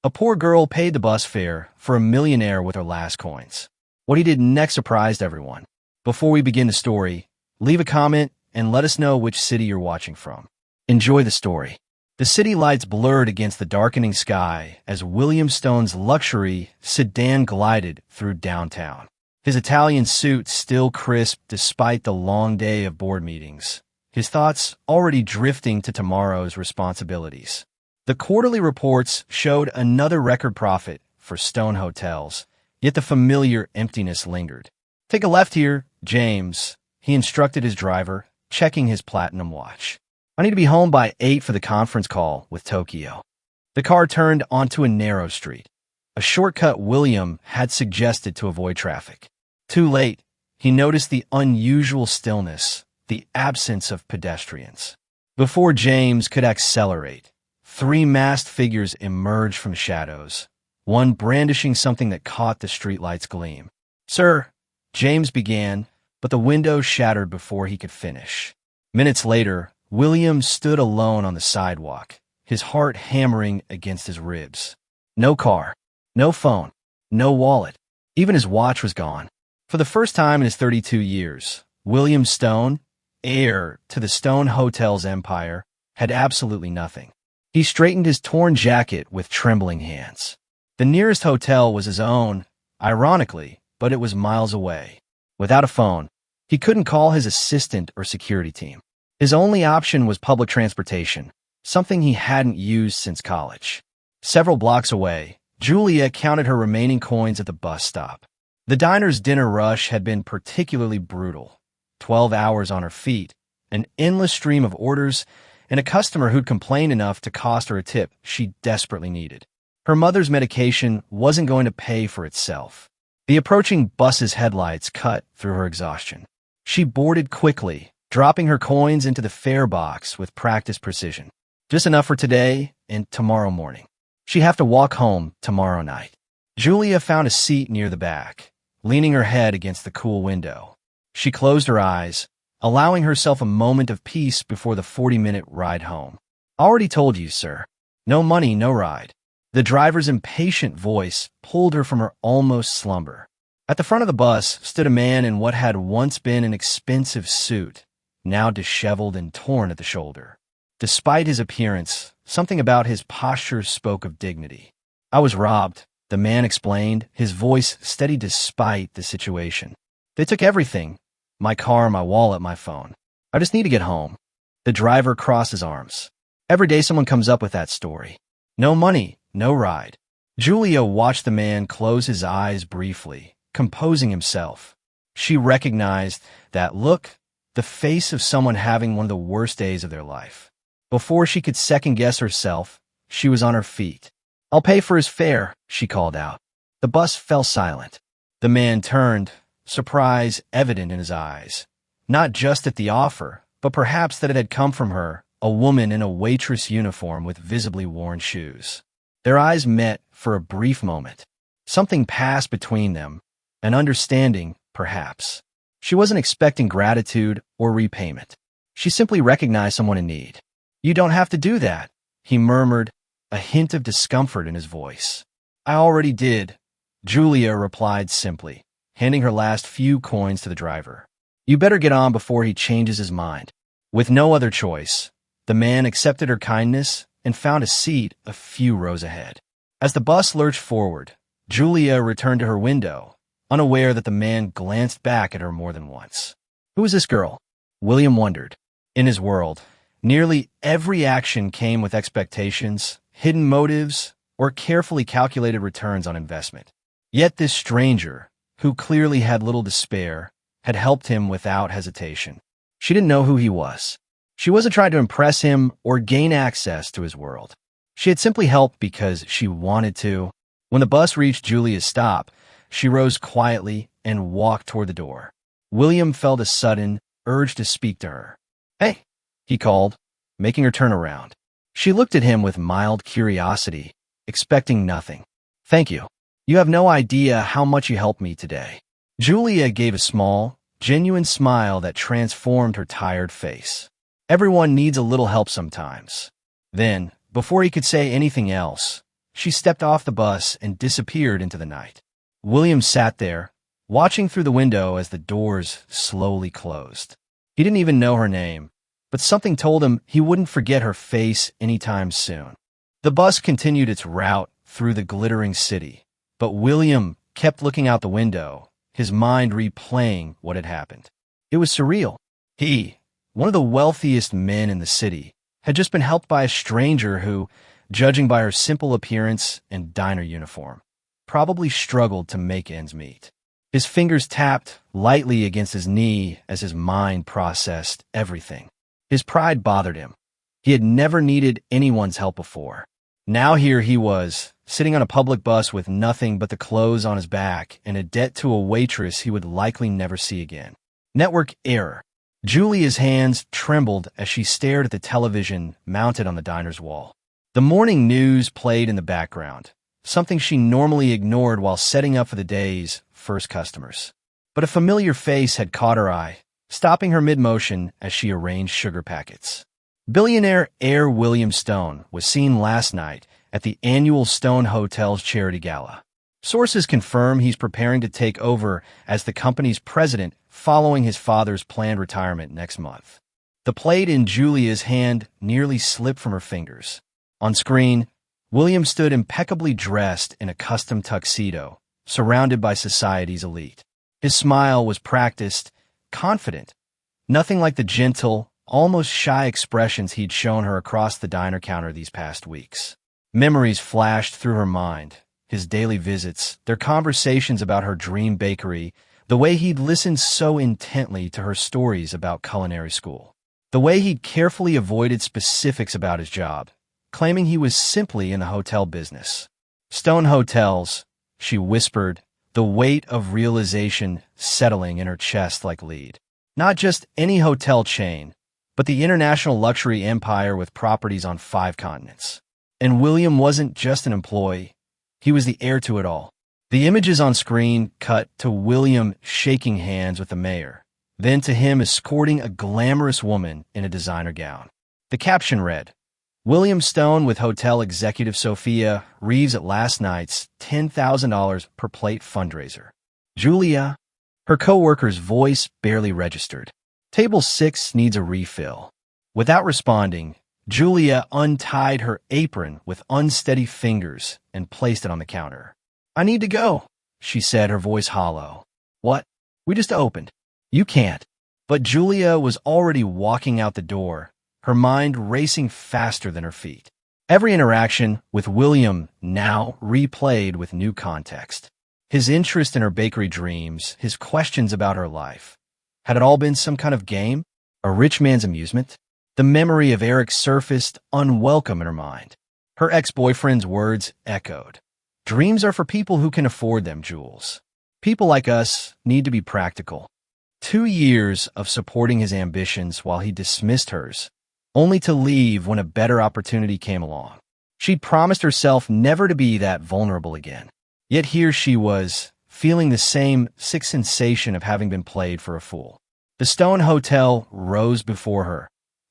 A poor girl paid the bus fare for a millionaire with her last coins. What he did next surprised everyone. Before we begin the story, leave a comment and let us know which city you're watching from. Enjoy the story. The city lights blurred against the darkening sky as William Stone's luxury sedan glided through downtown. His Italian suit still crisp despite the long day of board meetings, his thoughts already drifting to tomorrow's responsibilities. The quarterly reports showed another record profit for Stone Hotels, yet the familiar emptiness lingered. "Take a left here, James," he instructed his driver, checking his platinum watch. "I need to be home by 8 for the conference call with Tokyo." The car turned onto a narrow street, a shortcut William had suggested to avoid traffic. Too late, he noticed the unusual stillness, the absence of pedestrians. Before James could accelerate, 3 masked figures emerged from shadows, one brandishing something that caught the streetlight's gleam. "Sir," James began, but the window shattered before he could finish. Minutes later, William stood alone on the sidewalk, his heart hammering against his ribs. No car, no phone, no wallet. Even his watch was gone. For the first time in his 32 years, William Stone, heir to the Stone Hotels empire, had absolutely nothing. He straightened his torn jacket with trembling hands. The nearest hotel was his own, ironically, but it was miles away. Without a phone, he couldn't call his assistant or security team. His only option was public transportation, something he hadn't used since college. Several blocks away, Julia counted her remaining coins at the bus stop. The diner's dinner rush had been particularly brutal. 12 hours on her feet, an endless stream of orders, and a customer who'd complained enough to cost her a tip she desperately needed. Her mother's medication wasn't going to pay for itself. The approaching bus's headlights cut through her exhaustion. She boarded quickly, dropping her coins into the fare box with practiced precision. Just enough for today and tomorrow morning. She'd have to walk home tomorrow night. Julia found a seat near the back, leaning her head against the cool window. She closed her eyes, allowing herself a moment of peace before the 40-minute ride home. "Already told you, sir. No money, no ride." The driver's impatient voice pulled her from her almost slumber. At the front of the bus stood a man in what had once been an expensive suit, now disheveled and torn at the shoulder. Despite his appearance, something about his posture spoke of dignity. "I was robbed," the man explained, his voice steady despite the situation. "They took everything. My car, my wallet, my phone. I just need to get home." The driver crossed his arms. Every day someone comes up with that story. No money, no ride. Julia watched the man close his eyes briefly, composing himself. She recognized that look, the face of someone having one of the worst days of their life. Before she could second-guess herself, she was on her feet. "I'll pay for his fare," she called out. The bus fell silent. The man turned, surprise evident in his eyes. Not just at the offer, but perhaps that it had come from her, a woman in a waitress uniform with visibly worn shoes. Their eyes met for a brief moment. Something passed between them, an understanding, perhaps. She wasn't expecting gratitude or repayment. She simply recognized someone in need. "You don't have to do that," he murmured, a hint of discomfort in his voice. "I already did," Julia replied simply, handing her last few coins to the driver. "You better get on before he changes his mind." With no other choice, the man accepted her kindness and found a seat a few rows ahead. As the bus lurched forward, Julia returned to her window, unaware that the man glanced back at her more than once. Who was this girl? William wondered. In his world, nearly every action came with expectations, hidden motives, or carefully calculated returns on investment. Yet this stranger, who clearly had little to spare, had helped him without hesitation. She didn't know who he was. She wasn't trying to impress him or gain access to his world. She had simply helped because she wanted to. When the bus reached Julia's stop, she rose quietly and walked toward the door. William felt a sudden urge to speak to her. "Hey," he called, making her turn around. She looked at him with mild curiosity, expecting nothing. "Thank you. You have no idea how much you helped me today." Julia gave a small, genuine smile that transformed her tired face. Everyone needs a little help sometimes. Then, before he could say anything else, She stepped off the bus and disappeared into the night. William sat there, watching through the window as the doors slowly closed. He didn't even know her name, but something told him he wouldn't forget her face anytime soon. The bus continued its route through the glittering city, but William kept looking out the window, his mind replaying what had happened. It was surreal. He, one of the wealthiest men in the city, had just been helped by a stranger who, judging by her simple appearance and diner uniform, probably struggled to make ends meet. His fingers tapped lightly against his knee as his mind processed everything. His pride bothered him. He had never needed anyone's help before. Now here he was, sitting on a public bus with nothing but the clothes on his back and a debt to a waitress he would likely never see again. Network error. Julia's hands trembled as she stared at the television mounted on the diner's wall. The morning news played in the background, something she normally ignored while setting up for the day's first customers. But a familiar face had caught her eye, stopping her mid-motion as she arranged sugar packets. Billionaire heir William Stone was seen last night at the annual Stone Hotel's charity gala. Sources confirm he's preparing to take over as the company's president following his father's planned retirement next month. The plate in Julia's hand nearly slipped from her fingers. On screen, William stood impeccably dressed in a custom tuxedo, surrounded by society's elite. His smile was practiced, confident, nothing like the gentle, almost shy expressions he'd shown her across the diner counter these past weeks. Memories flashed through her mind, his daily visits, their conversations about her dream bakery, the way he'd listened so intently to her stories about culinary school, the way he'd carefully avoided specifics about his job, claiming he was simply in the hotel business. Stone Hotels, she whispered, the weight of realization settling in her chest like lead. Not just any hotel chain, but the international luxury empire with properties on 5 continents. And William wasn't just an employee, he was the heir to it all. The images on screen cut to William shaking hands with the mayor, then to him escorting a glamorous woman in a designer gown. The caption read, William Stone with hotel executive Sophia Reeves at last night's $10,000 per plate fundraiser. Julia, her co-worker's voice barely registered. Table 6 needs a refill. Without responding, Julia untied her apron with unsteady fingers and placed it on the counter. I need to go, she said, her voice hollow. What? We just opened. You can't. But Julia was already walking out the door, her mind racing faster than her feet. Every interaction with William now replayed with new context. His interest in her bakery dreams, his questions about her life. Had it all been some kind of game? A rich man's amusement? The memory of Eric surfaced unwelcome in her mind. Her ex-boyfriend's words echoed. Dreams are for people who can afford them, Jules. People like us need to be practical. 2 years of supporting his ambitions while he dismissed hers, only to leave when a better opportunity came along. She'd promised herself never to be that vulnerable again. Yet here she was, feeling the same sick sensation of having been played for a fool. The Stone Hotel rose before her,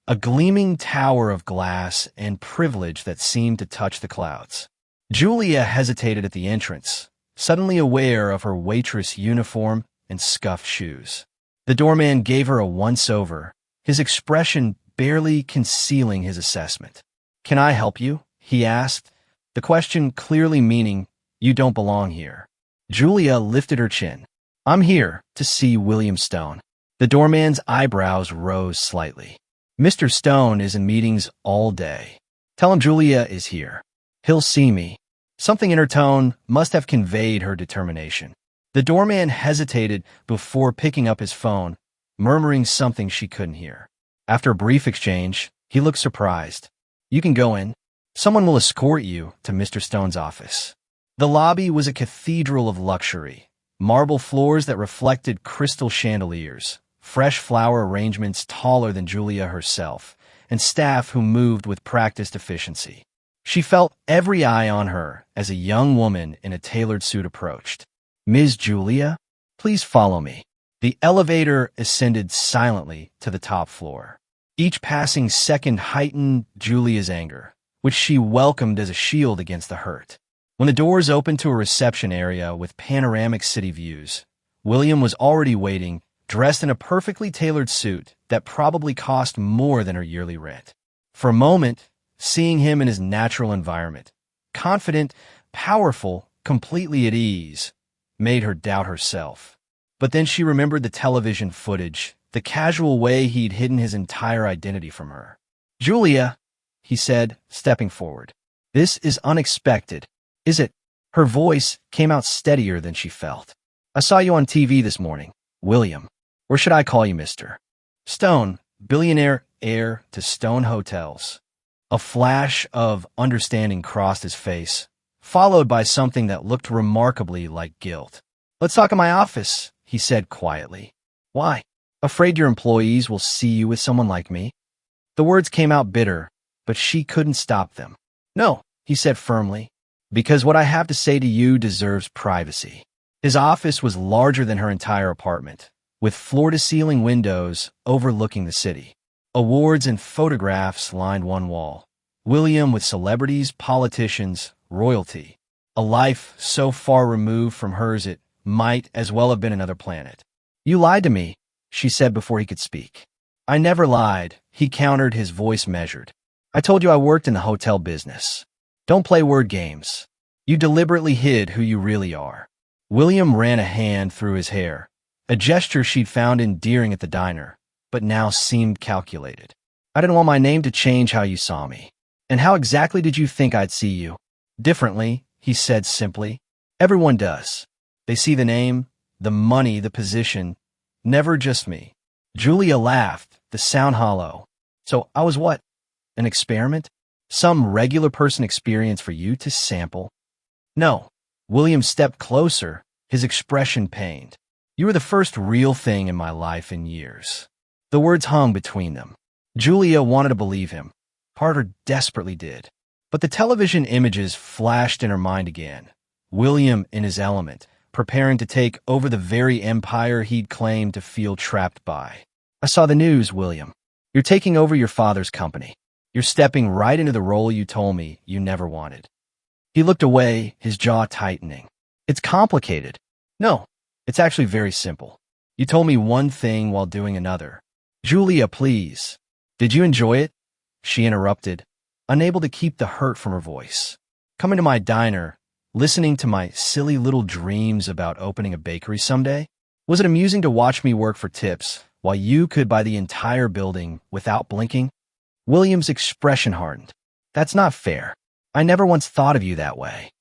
a gleaming tower of glass and privilege that seemed to touch the clouds. Julia hesitated at the entrance, suddenly aware of her waitress uniform and scuffed shoes. The doorman gave her a once-over, his expression barely concealing his assessment. Can I help you? He asked, the question clearly meaning, you don't belong here. Julia lifted her chin. I'm here to see William Stone. The doorman's eyebrows rose slightly. Mr. Stone is in meetings all day. Tell him Julia is here. He'll see me. Something in her tone must have conveyed her determination. The doorman hesitated before picking up his phone, murmuring something she couldn't hear. After a brief exchange, he looked surprised. You can go in. Someone will escort you to Mr. Stone's office. The lobby was a cathedral of luxury, marble floors that reflected crystal chandeliers, fresh flower arrangements taller than Julia herself, and staff who moved with practiced efficiency. She felt every eye on her as a young woman in a tailored suit approached. Ms. Julia, please follow me. The elevator ascended silently to the top floor. Each passing second heightened Julia's anger, which she welcomed as a shield against the hurt. When the doors opened to a reception area with panoramic city views, William was already waiting, dressed in a perfectly tailored suit that probably cost more than her yearly rent. For a moment, seeing him in his natural environment, confident, powerful, completely at ease, made her doubt herself. But then she remembered the television footage, the casual way he'd hidden his entire identity from her. "Julia," he said, stepping forward. "This is unexpected, is it?" Her voice came out steadier than she felt. "I saw you on TV this morning, William. Or should I call you Mr. Stone, billionaire heir to Stone Hotels." A flash of understanding crossed his face, followed by something that looked remarkably like guilt. "Let's talk in my office," he said quietly. "Why? Afraid your employees will see you with someone like me?" The words came out bitter, but she couldn't stop them. "No," he said firmly, "because what I have to say to you deserves privacy." His office was larger than her entire apartment, with floor-to-ceiling windows overlooking the city. Awards and photographs lined one wall. William with celebrities, politicians, royalty. A life so far removed from hers it might as well have been another planet. "You lied to me," she said before he could speak. "I never lied," he countered, his voice measured. "I told you I worked in the hotel business. Don't play word games. You deliberately hid who you really are." William ran a hand through his hair, a gesture she'd found endearing at the diner, but now seemed calculated. "I didn't want my name to change how you saw me." "And how exactly did you think I'd see you?" "Differently," he said simply. "Everyone does. They see the name, the money, the position. Never just me." Julia laughed, the sound hollow. "So I was what? An experiment? Some regular person experience for you to sample?" "No." William stepped closer, his expression pained. "You were the first real thing in my life in years." The words hung between them. Julia wanted to believe him. Part of her desperately did. But the television images flashed in her mind again. William in his element, preparing to take over the very empire he'd claimed to feel trapped by. "I saw the news, William. You're taking over your father's company. You're stepping right into the role you told me you never wanted." He looked away, his jaw tightening. "It's complicated." "No, it's actually very simple. You told me one thing while doing another." "Julia, please." "Did you enjoy it?" she interrupted, unable to keep the hurt from her voice. "Coming to my diner, listening to my silly little dreams about opening a bakery someday? Was it amusing to watch me work for tips while you could buy the entire building without blinking?" William's expression hardened. "That's not fair. I never once thought of you that way."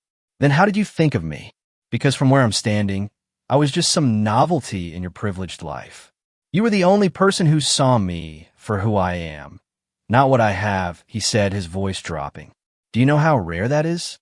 "Then how did you think of me?" "Because from where I'm standing, I was just some novelty in your privileged life. You were the only person who saw me for who I am, not what I have," he said, his voice dropping. "Do you know how rare that is?"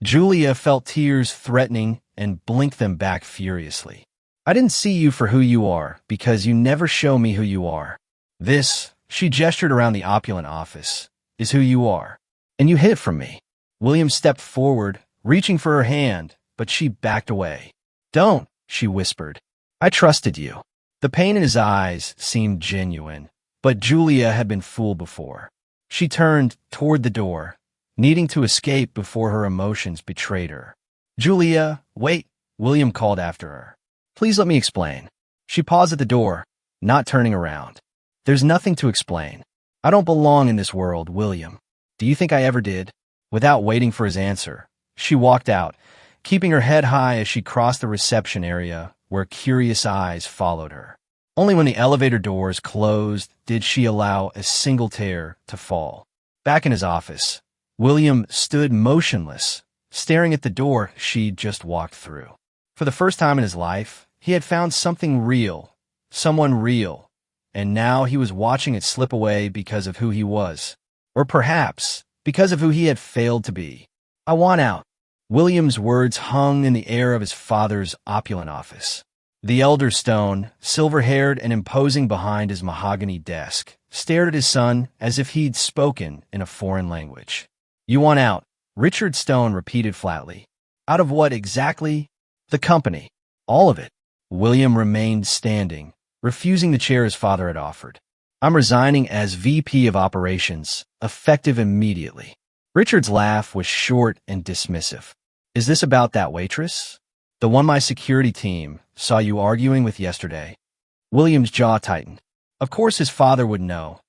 Julia felt tears threatening and blinked them back furiously. "I didn't see you for who you are because you never show me who you are. This," she gestured around the opulent office, "is who you are. And you hid it from me." William stepped forward, reaching for her hand, but she backed away. "Don't," she whispered. "I trusted you." The pain in his eyes seemed genuine, but Julia had been fooled before. She turned toward the door, needing to escape before her emotions betrayed her. "Julia, wait," William called after her. "Please let me explain." She paused at the door, not turning around. "There's nothing to explain. I don't belong in this world, William. Do you think I ever did?" Without waiting for his answer, she walked out, keeping her head high as she crossed the reception area where curious eyes followed her. Only when the elevator doors closed did she allow a single tear to fall. Back in his office, William stood motionless, staring at the door she'd just walked through. For the first time in his life, he had found something real, someone real, and now he was watching it slip away because of who he was. Or perhaps because of who he had failed to be. "I want out." William's words hung in the air of his father's opulent office. The elder Stone, silver-haired and imposing behind his mahogany desk, stared at his son as if he'd spoken in a foreign language. "You want out," Richard Stone repeated flatly. "Out of what exactly?" "The company. All of it." William remained standing, refusing the chair his father had offered. "I'm resigning as VP of Operations, effective immediately." Richard's laugh was short and dismissive. Is this about that waitress? The one my security team saw you arguing with yesterday? William's jaw tightened. Of course his father would know.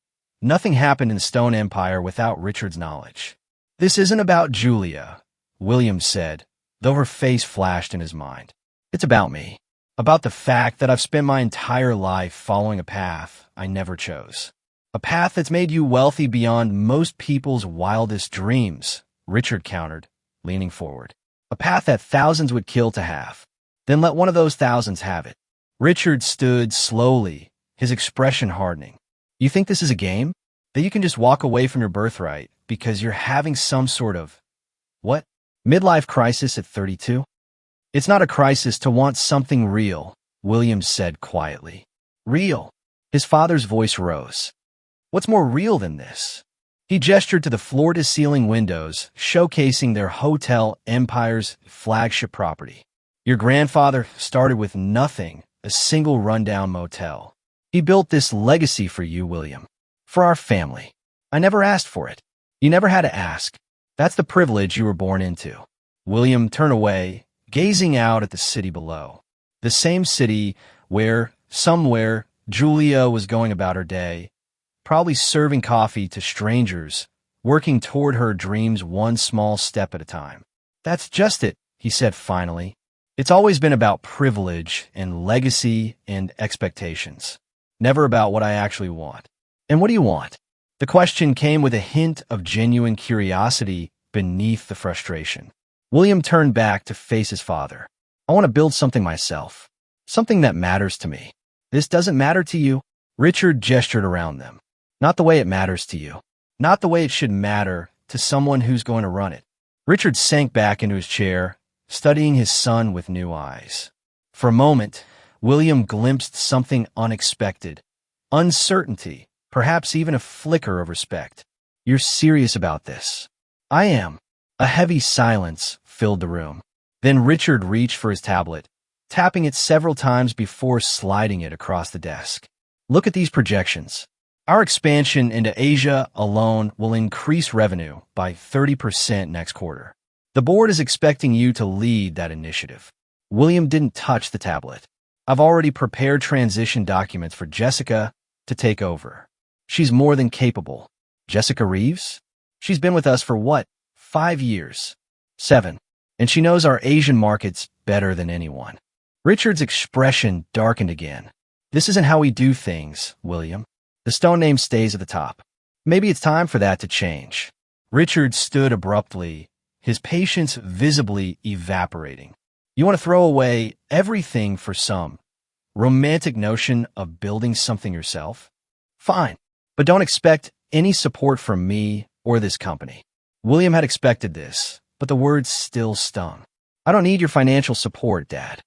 Nothing happened in the Stone Empire without Richard's knowledge. This isn't about Julia, William said, though her face flashed in his mind. It's about me. About the fact that I've spent my entire life following a path I never chose. A path that's made you wealthy beyond most people's wildest dreams, Richard countered, leaning forward. A path that thousands would kill to have. Then let one of those thousands have it. Richard stood slowly, his expression hardening. You think this is a game? That you can just walk away from your birthright because you're having some sort of, what? Midlife crisis at 32? It's not a crisis to want something real, William said quietly. Real. His father's voice rose. What's more real than this? He gestured to the floor-to-ceiling windows, showcasing their hotel empire's flagship property. Your grandfather started with nothing, a single rundown motel. He built this legacy for you, William. For our family. I never asked for it. You never had to ask. That's the privilege you were born into. William turned away, gazing out at the city below. The same city where, somewhere, Julia was going about her day, probably serving coffee to strangers, working toward her dreams one small step at a time. That's just it, he said finally. It's always been about privilege and legacy and expectations. Never about what I actually want. And what do you want? The question came with a hint of genuine curiosity beneath the frustration. William turned back to face his father. I want to build something myself. Something that matters to me. This doesn't matter to you? Richard gestured around them. Not the way it matters to you. Not the way it should matter to someone who's going to run it. Richard sank back into his chair, studying his son with new eyes. For a moment, William glimpsed something unexpected. Uncertainty, perhaps even a flicker of respect. You're serious about this? I am. A heavy silence filled the room. Then Richard reached for his tablet, tapping it several times before sliding it across the desk. Look at these projections. Our expansion into Asia alone will increase revenue by 30% next quarter. The board is expecting you to lead that initiative. William didn't touch the tablet. I've already prepared transition documents for Jessica to take over. She's more than capable. Jessica Reeves? She's been with us for what? 5 years. 7. And she knows our Asian markets better than anyone. Richard's expression darkened again. This isn't how we do things, William. The Stone name stays at the top. Maybe it's time for that to change. Richard stood abruptly, his patience visibly evaporating. You want to throw away everything for some romantic notion of building something yourself? Fine, but don't expect any support from me or this company. William had expected this, but the words still stung. I don't need your financial support, Dad.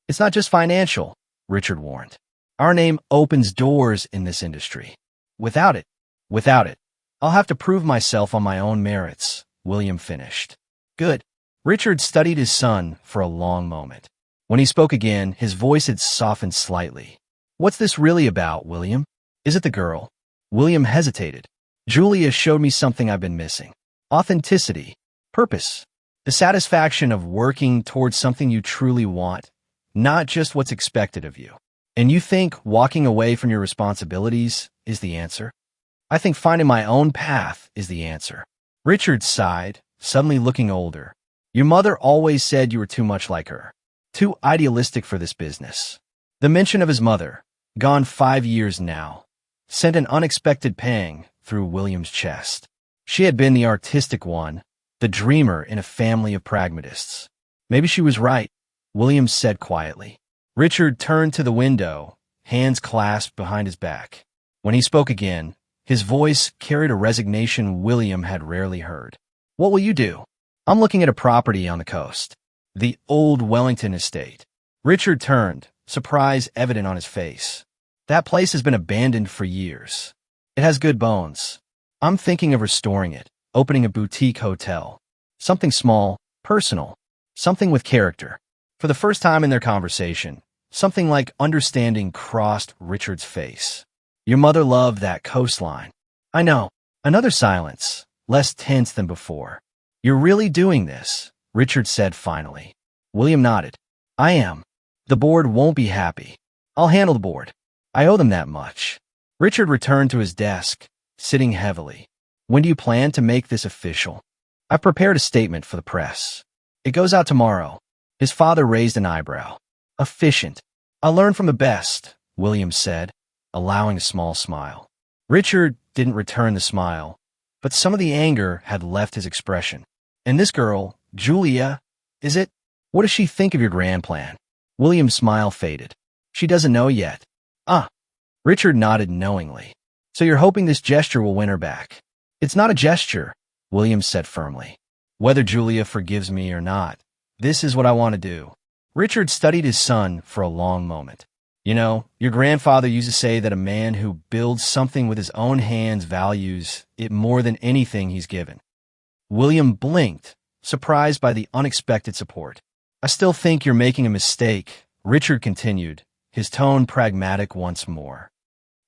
It's not just financial, Richard warned. Our name opens doors in this industry. Without it, I'll have to prove myself on my own merits, William finished. Good. Richard studied his son for a long moment. When he spoke again, his voice had softened slightly. What's this really about, William? Is it the girl? William hesitated. Julia showed me something I've been missing. Authenticity. Purpose. The satisfaction of working towards something you truly want, not just what's expected of you. And you think walking away from your responsibilities is the answer? I think finding my own path is the answer. Richard sighed, suddenly looking older. Your mother always said you were too much like her. Too idealistic for this business. The mention of his mother, gone 5 years now, sent an unexpected pang through William's chest. She had been the artistic one, the dreamer in a family of pragmatists. Maybe she was right, William said quietly. Richard turned to the window, hands clasped behind his back. When he spoke again, his voice carried a resignation William had rarely heard. What will you do? I'm looking at a property on the coast. The old Wellington estate. Richard turned, surprise evident on his face. That place has been abandoned for years. It has good bones. I'm thinking of restoring it, opening a boutique hotel. Something small, personal, something with character. For the first time in their conversation, something like understanding crossed Richard's face. Your mother loved that coastline. I know. Another silence. less tense than before. "You're really doing this," Richard said finally. William nodded. "I am. The board won't be happy. I'll handle the board. I owe them that much." Richard returned to his desk, sitting heavily. "When do you plan to make this official?" "I've prepared a statement for the press. It goes out tomorrow." His father raised an eyebrow. "Efficient. I'll learn from the best," William said, allowing a small smile. Richard didn't return the smile, but some of the anger had left his expression. "And this girl, Julia, is it? What does she think of your grand plan?" William's smile faded. "She doesn't know yet." "Ah." Richard nodded knowingly. "So you're hoping this gesture will win her back?" "It's not a gesture," William said firmly. "Whether Julia forgives me or not, this is what I want to do." Richard studied his son for a long moment. "You know, your grandfather used to say that a man who builds something with his own hands values it more than anything he's given." William blinked, surprised by the unexpected support. "I still think you're making a mistake," Richard continued, his tone pragmatic once more.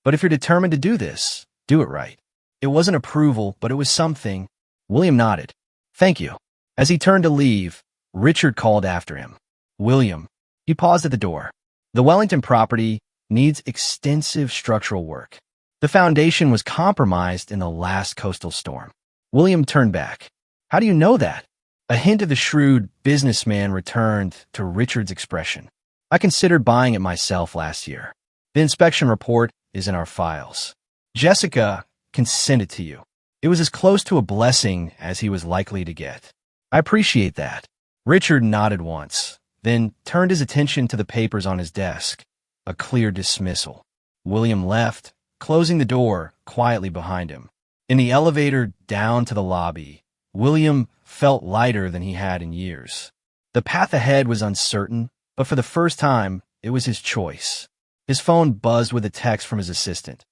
"But if you're determined to do this, do it right." It wasn't approval, but it was something. William nodded. "Thank you." As he turned to leave, Richard called after him. "William." He paused at the door. "The Wellington property needs extensive structural work. The foundation was compromised in the last coastal storm." William turned back. "How do you know that?" A hint of the shrewd businessman returned to Richard's expression. "I considered buying it myself last year. The inspection report is in our files. Jessica can send it to you." It was as close to a blessing as he was likely to get. "I appreciate that." Richard nodded once, then turned his attention to the papers on his desk. A clear dismissal. William left, closing the door quietly behind him. In the elevator down to the lobby, William felt lighter than he had in years. The path ahead was uncertain, but for the first time, it was his choice. His phone buzzed with a text from his assistant.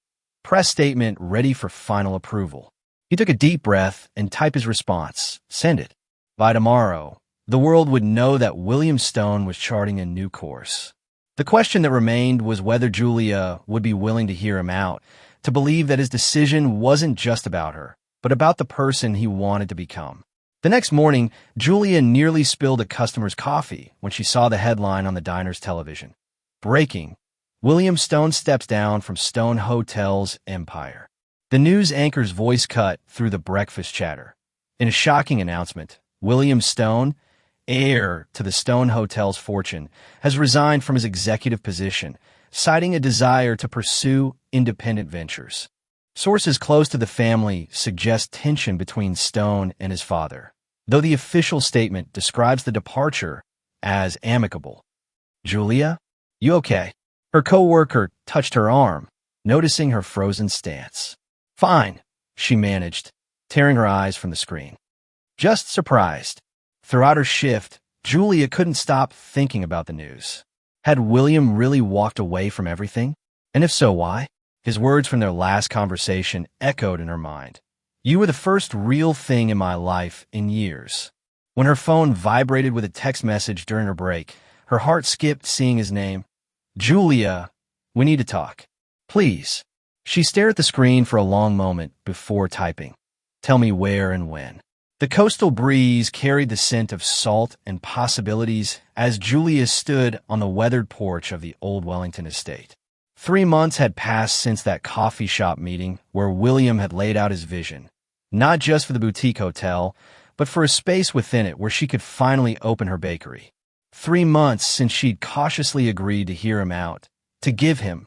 Press statement ready for final approval. He took a deep breath and typed his response. Send it. By tomorrow, the world would know that William Stone was charting a new course. The question that remained was whether Julia would be willing to hear him out, to believe that his decision wasn't just about her, but about the person he wanted to become. The next morning, Julia nearly spilled a customer's coffee when she saw the headline on the diner's television. Breaking. William Stone steps down from Stone Hotel's empire. The news anchor's voice cut through the breakfast chatter. In a shocking announcement, William Stone, heir to the Stone Hotel's fortune, has resigned from his executive position, citing a desire to pursue independent ventures. Sources close to the family suggest tension between Stone and his father, though the official statement describes the departure as amicable. Julia? You okay? Her co-worker touched her arm, noticing her frozen stance. Fine, she managed, tearing her eyes from the screen. Just surprised. Throughout her shift, Julia couldn't stop thinking about the news. Had William really walked away from everything? And if so, why? His words from their last conversation echoed in her mind. You were the first real thing in my life in years. When her phone vibrated with a text message during her break, her heart skipped seeing his name. Julia, we need to talk. Please. She stared at the screen for a long moment before typing. Tell me where and when. The coastal breeze carried the scent of salt and possibilities as Julia stood on the weathered porch of the old Wellington estate. 3 months had passed since that coffee shop meeting where William had laid out his vision, not just for the boutique hotel, but for a space within it where she could finally open her bakery. 3 months since she'd cautiously agreed to hear him out, to give him,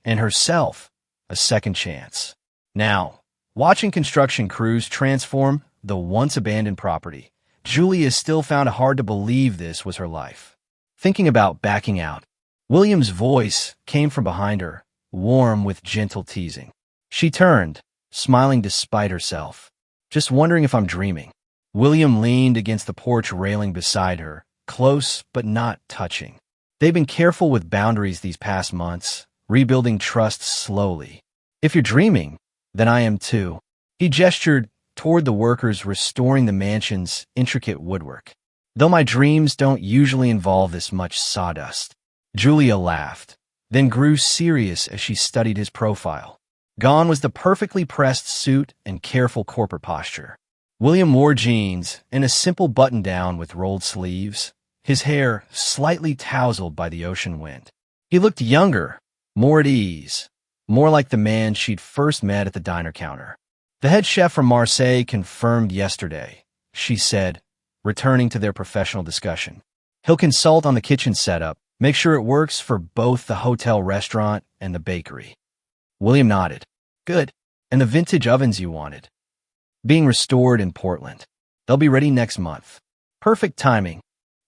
and herself, a second chance. Now, watching construction crews transform the once-abandoned property, Julia still found it hard to believe this was her life. Thinking about backing out, William's voice came from behind her, warm with gentle teasing. She turned, smiling despite herself. Just wondering if I'm dreaming. William leaned against the porch railing beside her, close but not touching. They've been careful with boundaries these past months, rebuilding trust slowly. If you're dreaming, then I am too. He gestured toward the workers restoring the mansion's intricate woodwork. Though my dreams don't usually involve this much sawdust. Julia laughed, then grew serious as she studied his profile. Gone was the perfectly pressed suit and careful corporate posture. William wore jeans and a simple button-down with rolled sleeves, his hair slightly tousled by the ocean wind. He looked younger, more at ease, more like the man she'd first met at the diner counter. The head chef from Marseille confirmed yesterday, she said, returning to their professional discussion. He'll consult on the kitchen setup, make sure it works for both the hotel restaurant and the bakery. William nodded. Good. And the vintage ovens you wanted? Being restored in Portland. They'll be ready next month. Perfect timing.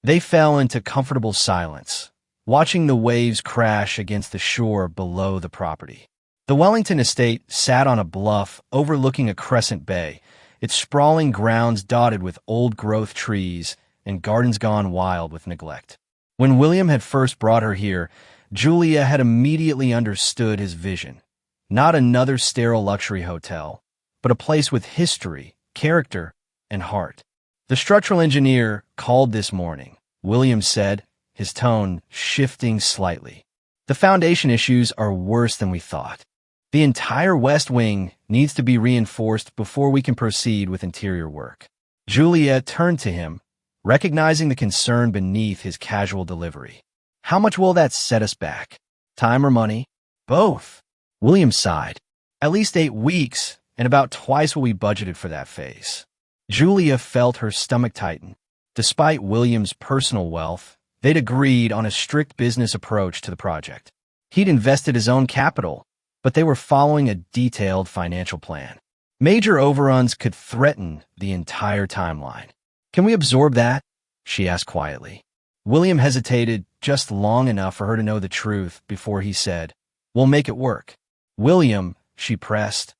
They fell into comfortable silence, watching the waves crash against the shore below the property. The Wellington estate sat on a bluff overlooking a crescent bay, its sprawling grounds dotted with old-growth trees and gardens gone wild with neglect. When William had first brought her here, Julia had immediately understood his vision. Not another sterile luxury hotel, but a place with history, character, and heart. The structural engineer called this morning, William said, his tone shifting slightly. The foundation issues are worse than we thought. The entire West Wing needs to be reinforced before we can proceed with interior work. Julia turned to him, recognizing the concern beneath his casual delivery. How much will that set us back? Time or money? Both. William sighed. At least 8 weeks, and about twice what we budgeted for that phase. Julia felt her stomach tighten. Despite William's personal wealth, they'd agreed on a strict business approach to the project. He'd invested his own capital, but they were following a detailed financial plan. Major overruns could threaten the entire timeline. Can we absorb that? She asked quietly. William hesitated just long enough for her to know the truth before he said, We'll make it work. William, she pressed,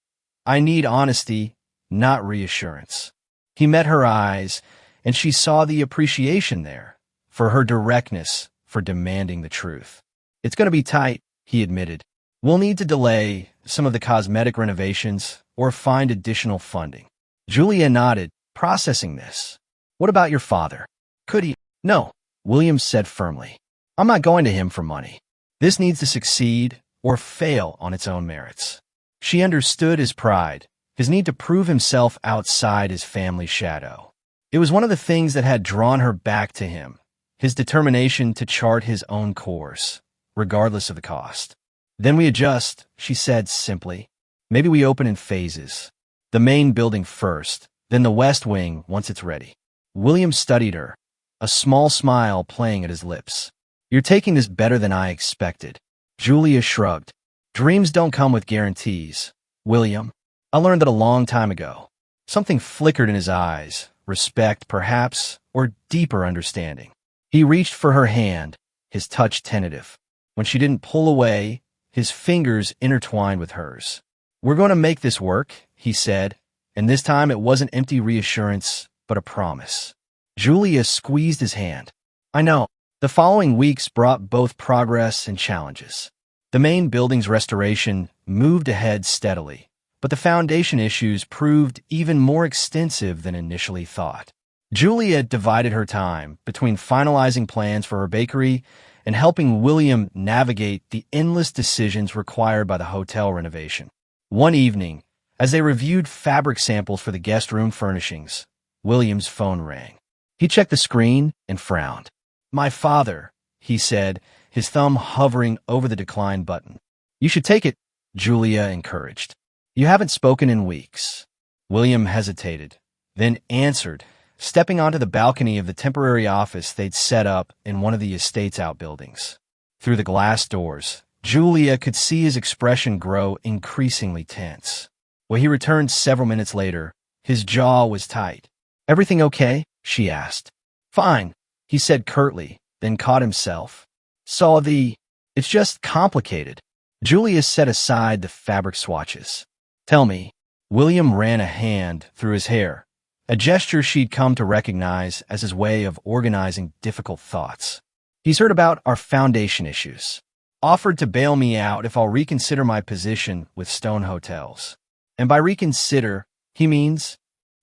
I need honesty, not reassurance. He met her eyes, and she saw the appreciation there, for her directness, for demanding the truth. It's going to be tight, he admitted. We'll need to delay some of the cosmetic renovations or find additional funding. Julia nodded, processing this. What about your father? Could he? No, William said firmly. I'm not going to him for money. This needs to succeed or fail on its own merits. She understood his pride, his need to prove himself outside his family's shadow. It was one of the things that had drawn her back to him, his determination to chart his own course, regardless of the cost. Then we adjust, she said simply. Maybe we open in phases. The main building first, then the West Wing once it's ready. William studied her, a small smile playing at his lips. You're taking this better than I expected. Julia shrugged. Dreams don't come with guarantees, William. I learned that a long time ago. Something flickered in his eyes, respect perhaps, or deeper understanding. He reached for her hand, his touch tentative. When she didn't pull away, his fingers intertwined with hers. We're going to make this work, he said, and this time it wasn't empty reassurance, but a promise. Julia squeezed his hand. I know. The following weeks brought both progress and challenges. The main building's restoration moved ahead steadily, but the foundation issues proved even more extensive than initially thought. Julia divided her time between finalizing plans for her bakery and helping William navigate the endless decisions required by the hotel renovation. One evening, as they reviewed fabric samples for the guest room furnishings, William's phone rang. He checked the screen and frowned. My father, he said, his thumb hovering over the decline button. You should take it, Julia encouraged. You haven't spoken in weeks. William hesitated, then answered, stepping onto the balcony of the temporary office they'd set up in one of the estate's outbuildings. Through the glass doors, Julia could see his expression grow increasingly tense. When he returned several minutes later, his jaw was tight. Everything okay? She asked. Fine, he said curtly, then caught himself. It's just complicated. Julia set aside the fabric swatches. Tell me. William ran a hand through his hair, a gesture she'd come to recognize as his way of organizing difficult thoughts. He's heard about our foundation issues. Offered to bail me out if I'll reconsider my position with Stone Hotels. And by reconsider, he means,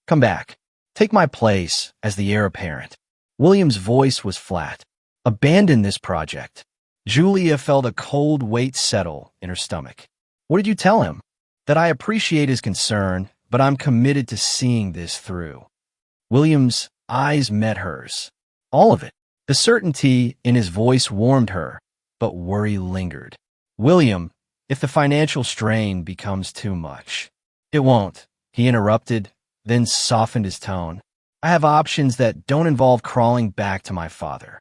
come back. Take my place as the heir apparent. William's voice was flat. Abandon this project. Julia felt a cold weight settle in her stomach. What did you tell him? That I appreciate his concern, but I'm committed to seeing this through. William's eyes met hers. All of it. The certainty in his voice warmed her, but worry lingered. William, if the financial strain becomes too much. It won't, he interrupted, then softened his tone. I have options that don't involve crawling back to my father.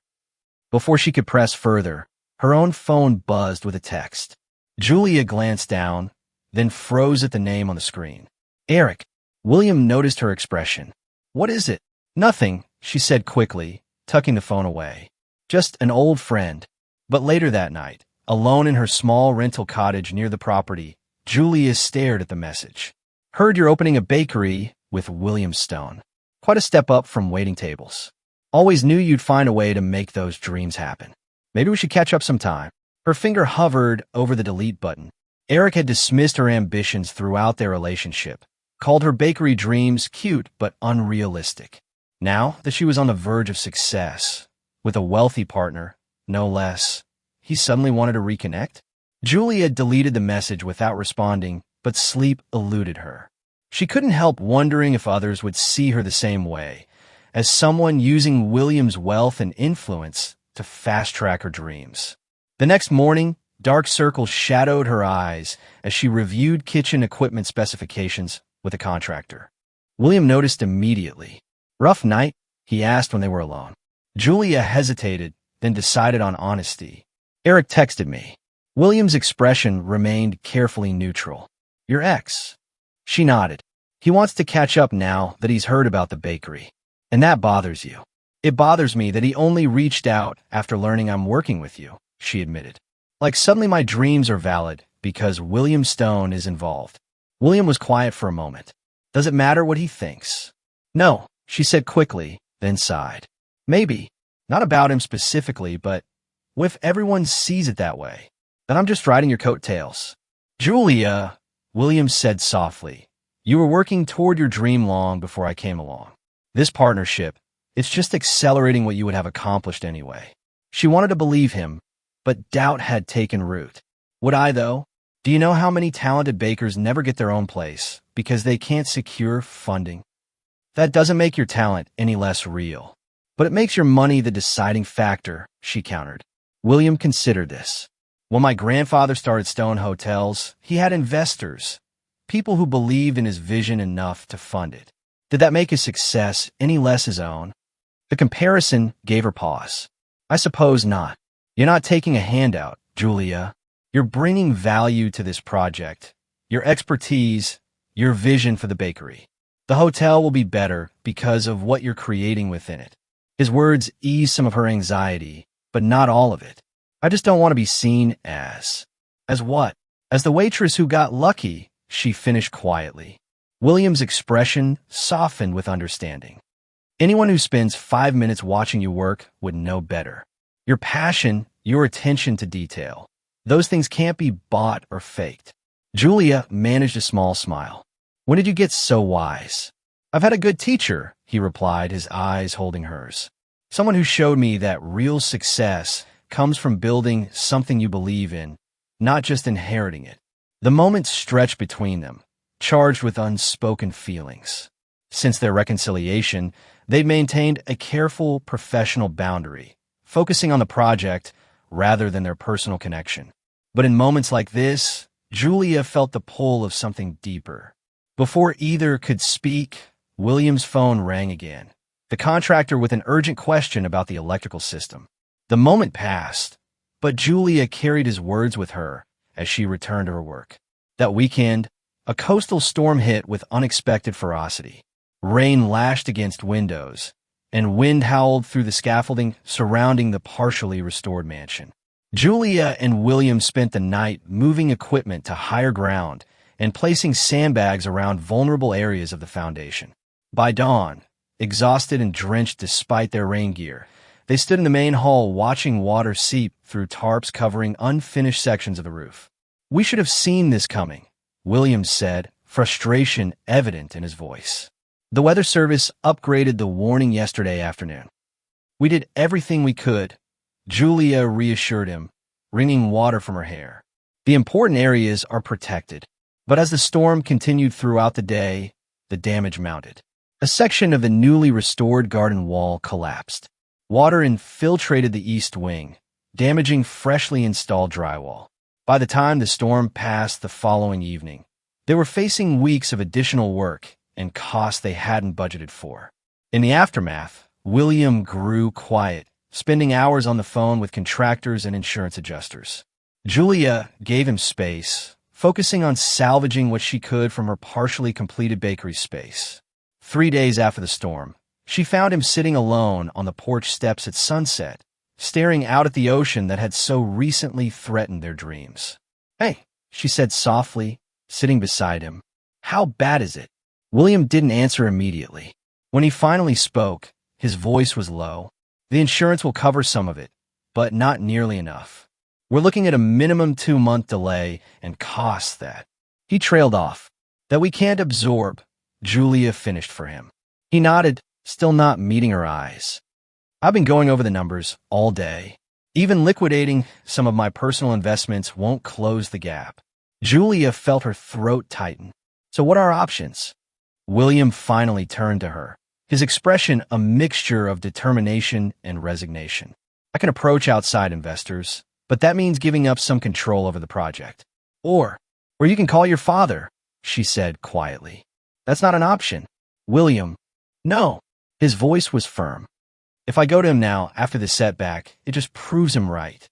Before she could press further, her own phone buzzed with a text. Julia glanced down, then froze at the name on the screen. Eric. William noticed her expression. What is it? Nothing, she said quickly, tucking the phone away. Just an old friend. But later that night, alone in her small rental cottage near the property, Julia stared at the message. Heard you're opening a bakery with William Stone. Quite a step up from waiting tables. Always knew you'd find a way to make those dreams happen. Maybe we should catch up sometime. Her finger hovered over the delete button. Eric had dismissed her ambitions throughout their relationship, called her bakery dreams cute but unrealistic. Now that she was on the verge of success, with a wealthy partner, no less, he suddenly wanted to reconnect? Julia deleted the message without responding, but sleep eluded her. She couldn't help wondering if others would see her the same way, as someone using William's wealth and influence to fast-track her dreams. The next morning, dark circles shadowed her eyes as she reviewed kitchen equipment specifications with a contractor. William noticed immediately. Rough night? He asked when they were alone. Julia hesitated, then decided on honesty. Eric texted me. William's expression remained carefully neutral. Your ex? She nodded. He wants to catch up now that he's heard about the bakery. And that bothers you. It bothers me that he only reached out after learning I'm working with you, she admitted. Like suddenly my dreams are valid because William Stone is involved. William was quiet for a moment. Does it matter what he thinks? No, she said quickly, then sighed. Maybe. Not about him specifically, but if everyone sees it that way, then I'm just riding your coattails. Julia, William said softly, you were working toward your dream long before I came along. This partnership, it's just accelerating what you would have accomplished anyway. She wanted to believe him, but doubt had taken root. Would I, though? Do you know how many talented bakers never get their own place because they can't secure funding? That doesn't make your talent any less real. But it makes your money the deciding factor, she countered. William considered this. When my grandfather started Stone Hotels, he had investors, people who believed in his vision enough to fund it. Did that make his success any less his own? The comparison gave her pause. I suppose not. You're not taking a handout, Julia. You're bringing value to this project, your expertise, your vision for the bakery. The hotel will be better because of what you're creating within it. His words eased some of her anxiety, but not all of it. I just don't want to be seen as what? As the waitress who got lucky, she finished quietly. William's expression softened with understanding. Anyone who spends 5 minutes watching you work would know better. Your passion, your attention to detail. Those things can't be bought or faked. Julia managed a small smile. When did you get so wise? I've had a good teacher, he replied, his eyes holding hers. Someone who showed me that real success comes from building something you believe in, not just inheriting it. The moments stretched between them, charged with unspoken feelings. Since their reconciliation, they've maintained a careful professional boundary, focusing on the project rather than their personal connection. But in moments like this, Julia felt the pull of something deeper. Before either could speak, William's phone rang again, the contractor with an urgent question about the electrical system. The moment passed, but Julia carried his words with her as she returned to her work. That weekend, a coastal storm hit with unexpected ferocity. Rain lashed against windows, and wind howled through the scaffolding surrounding the partially restored mansion. Julia and William spent the night moving equipment to higher ground and placing sandbags around vulnerable areas of the foundation. By dawn, exhausted and drenched despite their rain gear, they stood in the main hall watching water seep through tarps covering unfinished sections of the roof. We should have seen this coming, William said, frustration evident in his voice. The weather service upgraded the warning yesterday afternoon. We did everything we could, Julia reassured him, wringing water from her hair. The important areas are protected. But as the storm continued throughout the day, the damage mounted. A section of the newly restored garden wall collapsed. Water infiltrated the east wing, damaging freshly installed drywall. By the time the storm passed the following evening, they were facing weeks of additional work and costs they hadn't budgeted for. In the aftermath, William grew quiet, spending hours on the phone with contractors and insurance adjusters. Julia gave him space, focusing on salvaging what she could from her partially completed bakery space. 3 days after the storm, she found him sitting alone on the porch steps at sunset, staring out at the ocean that had so recently threatened their dreams. "Hey," she said softly, sitting beside him. "How bad is it?" William didn't answer immediately. When he finally spoke, his voice was low. "The insurance will cover some of it, but not nearly enough. We're looking at a minimum 2-month delay and costs that." He trailed off. "That we can't absorb," Julia finished for him. He nodded, still not meeting her eyes. "I've been going over the numbers all day. Even liquidating some of my personal investments won't close the gap." Julia felt her throat tighten. "So what are our options?" William finally turned to her, his expression a mixture of determination and resignation. "I can approach outside investors, but that means giving up some control over the project. Or you can call your father," she said quietly. "That's not an option." "William." "No." His voice was firm. "If I go to him now, after the setback, it just proves him right.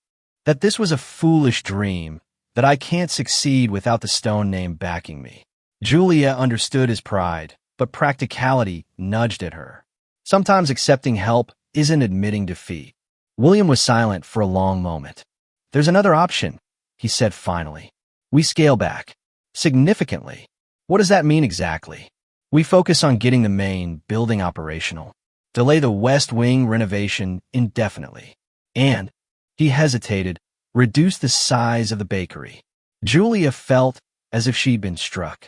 That this was a foolish dream, that I can't succeed without the stone name backing me." Julia understood his pride, but practicality nudged at her. Sometimes accepting help isn't admitting defeat. William was silent for a long moment. "There's another option," he said finally. "We scale back. Significantly." "What does that mean exactly?" "We focus on getting the main building operational. Delay the West Wing renovation indefinitely. And," he hesitated, "reduce the size of the bakery." Julia felt as if she'd been struck.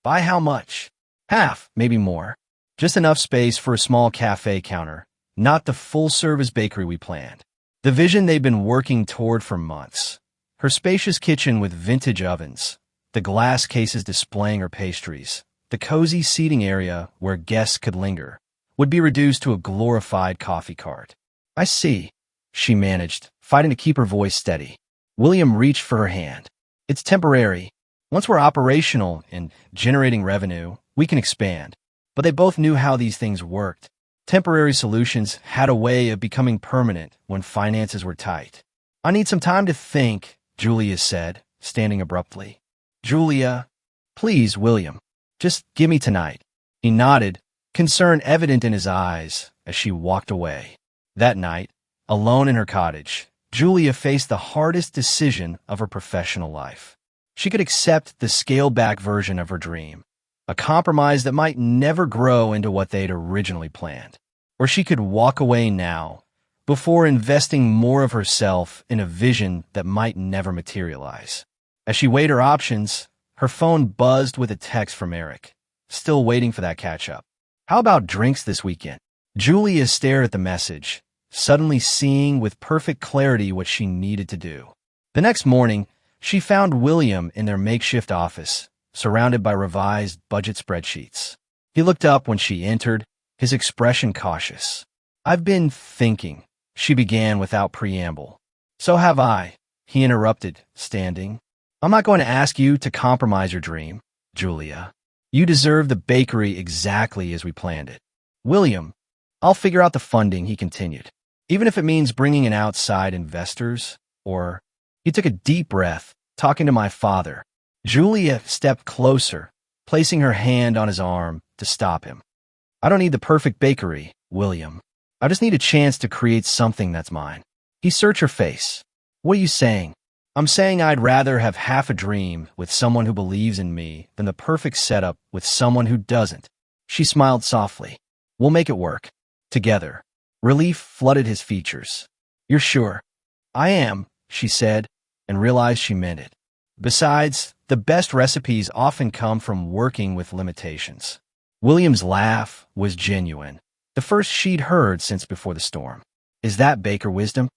"By how much?" "Half, maybe more. Just enough space for a small cafe counter, not the full-service bakery we planned." The vision they'd been working toward for months. Her spacious kitchen with vintage ovens, the glass cases displaying her pastries, the cozy seating area where guests could linger, would be reduced to a glorified coffee cart. "I see," she managed, fighting to keep her voice steady. William reached for her hand. "It's temporary. Once we're operational and generating revenue, we can expand." But they both knew how these things worked. Temporary solutions had a way of becoming permanent when finances were tight. "I need some time to think," Julia said, standing abruptly. "Julia." "Please, William. Just give me tonight." He nodded, concern evident in his eyes as she walked away. That night, alone in her cottage, Julia faced the hardest decision of her professional life. She could accept the scaled-back version of her dream, a compromise that might never grow into what they'd originally planned. Or she could walk away now, before investing more of herself in a vision that might never materialize. As she weighed her options, her phone buzzed with a text from Eric, still waiting for that catch-up. "How about drinks this weekend?" Julia stared at the message, suddenly seeing with perfect clarity what she needed to do. The next morning, she found William in their makeshift office, surrounded by revised budget spreadsheets. He looked up when she entered, his expression cautious. "I've been thinking," she began without preamble. "So have I," he interrupted, standing. "I'm not going to ask you to compromise your dream, Julia. You deserve the bakery exactly as we planned it." "William, I'll figure out the funding," he continued. "Even if it means bringing in outside investors, or—" He took a deep breath, "talking to my father." Julia stepped closer, placing her hand on his arm to stop him. "I don't need the perfect bakery, William. I just need a chance to create something that's mine." He searched her face. "What are you saying?" "I'm saying I'd rather have half a dream with someone who believes in me than the perfect setup with someone who doesn't." She smiled softly. "We'll make it work. Together." Relief flooded his features. "You're sure?" "I am," she said, and realized she meant it. Besides, the best recipes often come from working with limitations. William's laugh was genuine, the first she'd heard since before the storm. "Is that baker wisdom?"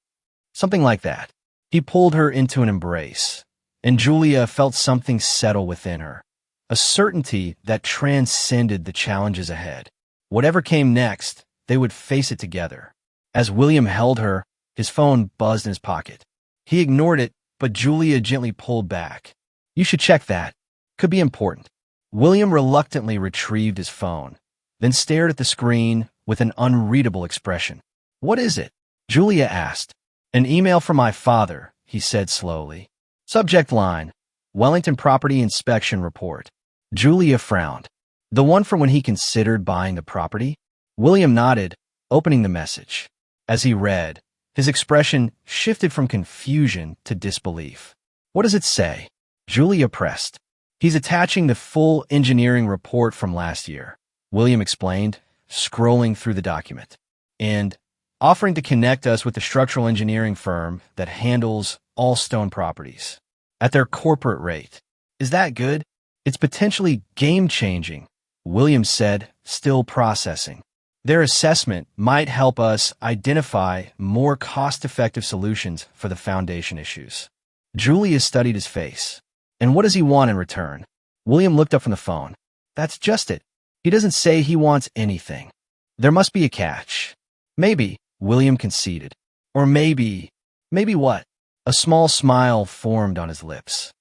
"Something like that." He pulled her into an embrace, and Julia felt something settle within her, a certainty that transcended the challenges ahead. Whatever came next, they would face it together. As William held her, his phone buzzed in his pocket. He ignored it, but Julia gently pulled back. "You should check that. Could be important." William reluctantly retrieved his phone, then stared at the screen with an unreadable expression. "What is it?" Julia asked. "An email from my father," he said slowly. Subject line: Wellington Property Inspection Report. Julia frowned. "The one from when he considered buying the property?" William nodded, opening the message. As he read, his expression shifted from confusion to disbelief. "What does it say?" Julia pressed. "He's attaching the full engineering report from last year," William explained, scrolling through the document. "And offering to connect us with the structural engineering firm that handles all stone properties at their corporate rate. Is that good?" "It's potentially game-changing," William said, still processing. "Their assessment might help us identify more cost-effective solutions for the foundation issues." Julia studied his face. "And what does he want in return?" William looked up from the phone. "That's just it. He doesn't say he wants anything. There must be a catch." "Maybe," William conceded. "Or maybe what?" A small smile formed on his lips.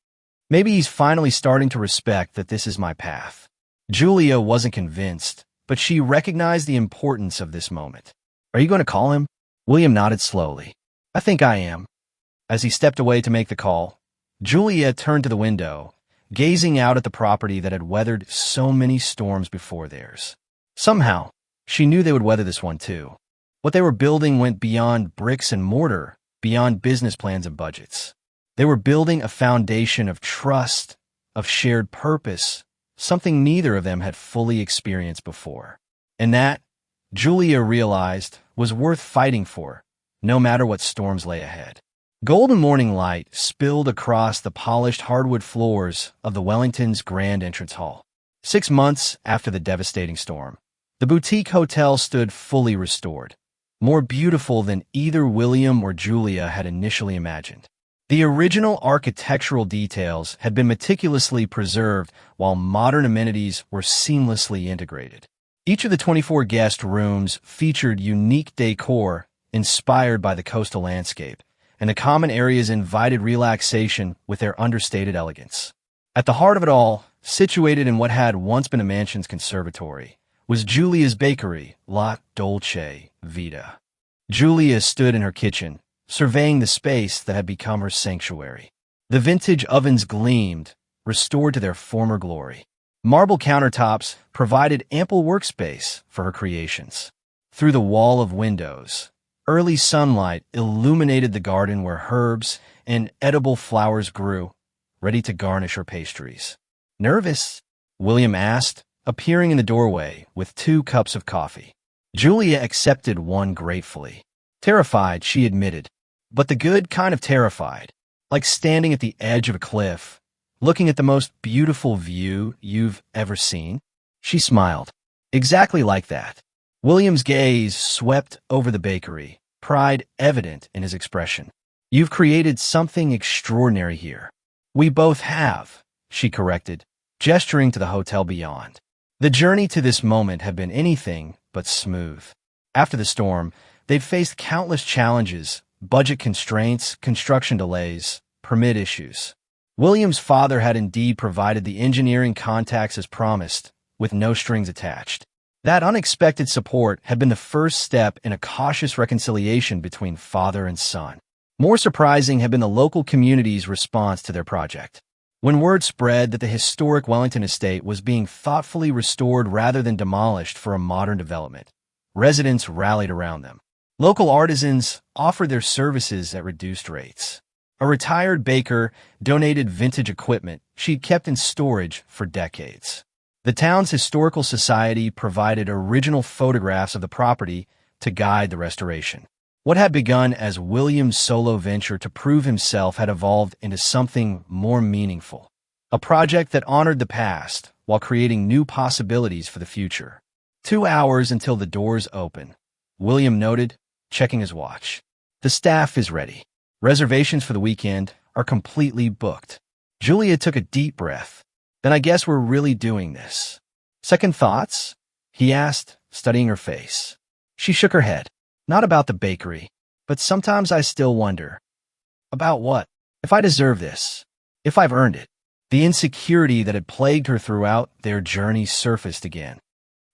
"Maybe he's finally starting to respect that this is my path." Julia wasn't convinced, but she recognized the importance of this moment. "Are you going to call him?" William nodded slowly. "I think I am." As he stepped away to make the call, Julia turned to the window, gazing out at the property that had weathered so many storms before theirs. Somehow, she knew they would weather this one too. What they were building went beyond bricks and mortar, beyond business plans and budgets. They were building a foundation of trust, of shared purpose, something neither of them had fully experienced before. And that, Julia realized, was worth fighting for, no matter what storms lay ahead. Golden morning light spilled across the polished hardwood floors of the Wellington's grand entrance hall. 6 months after the devastating storm, the boutique hotel stood fully restored, more beautiful than either William or Julia had initially imagined. The original architectural details had been meticulously preserved while modern amenities were seamlessly integrated. Each of the 24 guest rooms featured unique decor inspired by the coastal landscape, and the common areas invited relaxation with their understated elegance. At the heart of it all, situated in what had once been a mansion's conservatory, was Julia's bakery, La Dolce Vita. Julia stood in her kitchen, surveying the space that had become her sanctuary. The vintage ovens gleamed, restored to their former glory. Marble countertops provided ample workspace for her creations. Through the wall of windows, early sunlight illuminated the garden where herbs and edible flowers grew, ready to garnish her pastries. "Nervous?" William asked, appearing in the doorway with 2 cups of coffee. Julia accepted one gratefully. "Terrified," she admitted, but the good kind of terrified, like standing at the edge of a cliff, looking at the most beautiful view you've ever seen. She smiled. "Exactly like that." William's gaze swept over the bakery, pride evident in his expression. "You've created something extraordinary here." "We both have," she corrected, gesturing to the hotel beyond. The journey to this moment had been anything but smooth. After the storm, they'd faced countless challenges: budget constraints, construction delays, permit issues. William's father had indeed provided the engineering contacts as promised, with no strings attached. That unexpected support had been the first step in a cautious reconciliation between father and son. More surprising had been the local community's response to their project. When word spread that the historic Wellington estate was being thoughtfully restored rather than demolished for a modern development, residents rallied around them. Local artisans offered their services at reduced rates. A retired baker donated vintage equipment she'd kept in storage for decades. The town's historical society provided original photographs of the property to guide the restoration. What had begun as William's solo venture to prove himself had evolved into something more meaningful, a project that honored the past while creating new possibilities for the future. 2 hours until the doors open, William noted, checking his watch. "The staff is ready. Reservations for the weekend are completely booked." Julia took a deep breath. Then I guess we're really doing this. Second thoughts? He asked, studying her face. She shook her head. Not about the bakery, but sometimes I still wonder. About what? If I deserve this. If I've earned it. The insecurity that had plagued her throughout their journey surfaced again.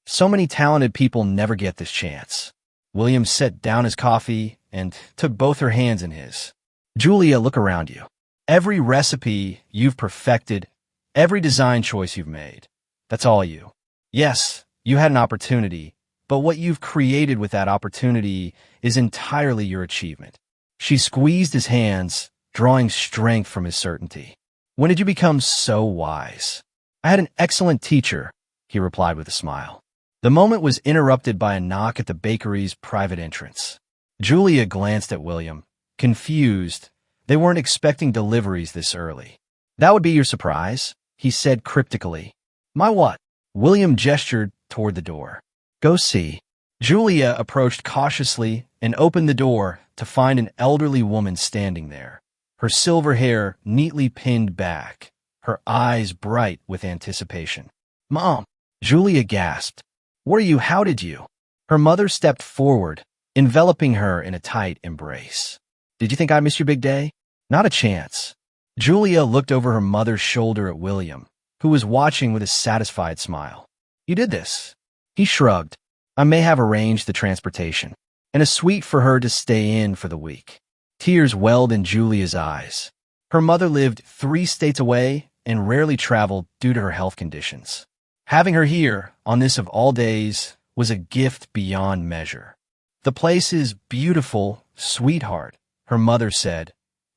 So many talented people never get this chance. William set down his coffee and took both her hands in his. Julia, look around you. Every recipe you've perfected, every design choice you've made, that's all you. Yes, you had an opportunity, but what you've created with that opportunity is entirely your achievement. She squeezed his hands, drawing strength from his certainty. When did you become so wise? I had an excellent teacher, he replied with a smile. The moment was interrupted by a knock at the bakery's private entrance. Julia glanced at William, confused. They weren't expecting deliveries this early. That would be your surprise, he said cryptically. My what? William gestured toward the door. Go see. Julia approached cautiously and opened the door to find an elderly woman standing there, her silver hair neatly pinned back, her eyes bright with anticipation. Mom, Julia gasped. What are you? How did you? Her mother stepped forward, enveloping her in a tight embrace. Did you think I missed your big day? Not a chance. Julia looked over her mother's shoulder at William, who was watching with a satisfied smile. You did this. He shrugged. I may have arranged the transportation, and a suite for her to stay in for the week. Tears welled in Julia's eyes. Her mother lived 3 states away and rarely traveled due to her health conditions. Having her here, on this of all days, was a gift beyond measure. The place is beautiful, sweetheart, her mother said,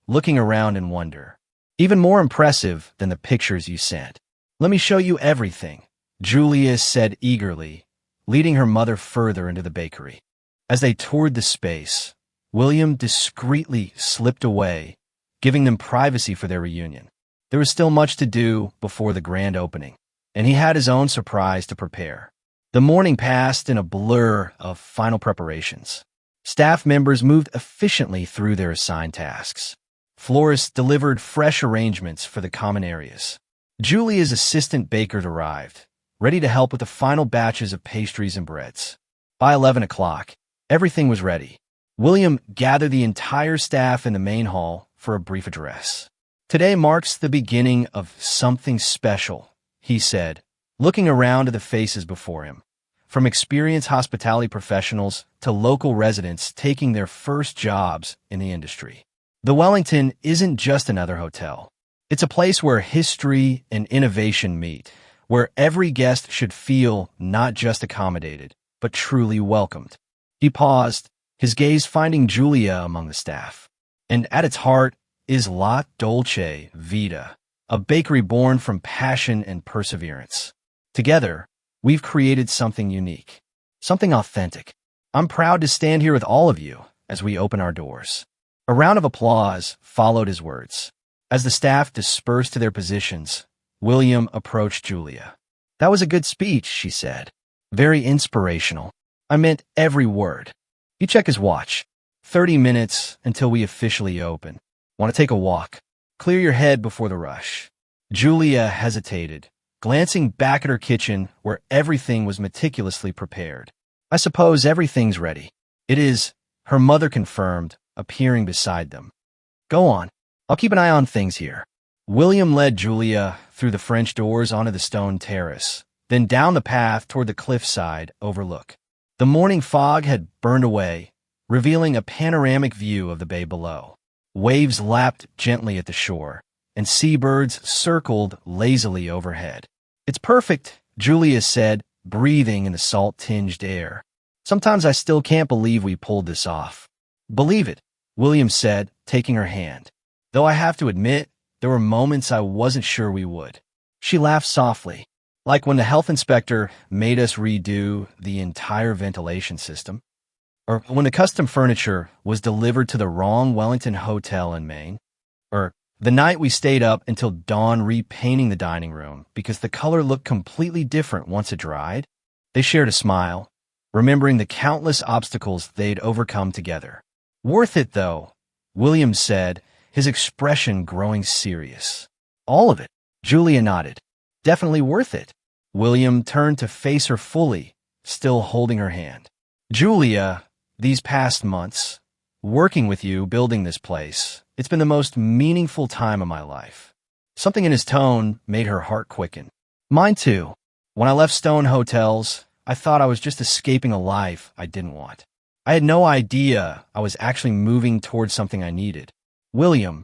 looking around in wonder. Even more impressive than the pictures you sent. Let me show you everything, Julia said eagerly, leading her mother further into the bakery. As they toured the space, William discreetly slipped away, giving them privacy for their reunion. There was still much to do before the grand opening, and he had his own surprise to prepare. The morning passed in a blur of final preparations. Staff members moved efficiently through their assigned tasks. Florists delivered fresh arrangements for the common areas. Julia's assistant baker arrived, ready to help with the final batches of pastries and breads. By 11 o'clock, everything was ready. William gathered the entire staff in the main hall for a brief address. Today marks the beginning of something special, he said, looking around at the faces before him. From experienced hospitality professionals to local residents taking their first jobs in the industry. The Wellington isn't just another hotel. It's a place where history and innovation meet, where every guest should feel not just accommodated, but truly welcomed. He paused, his gaze finding Julia among the staff. And at its heart is La Dolce Vita, a bakery born from passion and perseverance. Together, we've created something unique, something authentic. I'm proud to stand here with all of you as we open our doors. A round of applause followed his words. As the staff dispersed to their positions, William approached Julia. That was a good speech, she said. Very inspirational. I meant every word. He checked his watch. 30 minutes until we officially open. Want to take a walk? Clear your head before the rush. Julia hesitated, glancing back at her kitchen where everything was meticulously prepared. I suppose everything's ready. It is, her mother confirmed, appearing beside them. Go on. I'll keep an eye on things here. William led Julia through the French doors onto the stone terrace, then down the path toward the cliffside overlook. The morning fog had burned away, revealing a panoramic view of the bay below. Waves lapped gently at the shore, and seabirds circled lazily overhead. It's perfect, Julia said, breathing in the salt-tinged air. Sometimes I still can't believe we pulled this off. Believe it, William said, taking her hand. Though I have to admit, there were moments I wasn't sure we would. She laughed softly, like when the health inspector made us redo the entire ventilation system, or when the custom furniture was delivered to the wrong Wellington hotel in Maine, or the night we stayed up until dawn repainting the dining room because the color looked completely different once it dried. They shared a smile, remembering the countless obstacles they'd overcome together. Worth it, though, William said, his expression growing serious. All of it, Julia nodded. Definitely worth it. William turned to face her fully, still holding her hand. Julia, these past months, working with you, building this place, it's been the most meaningful time of my life. Something in his tone made her heart quicken. Mine too. When I left Stone Hotels, I thought I was just escaping a life I didn't want. I had no idea I was actually moving towards something I needed. William,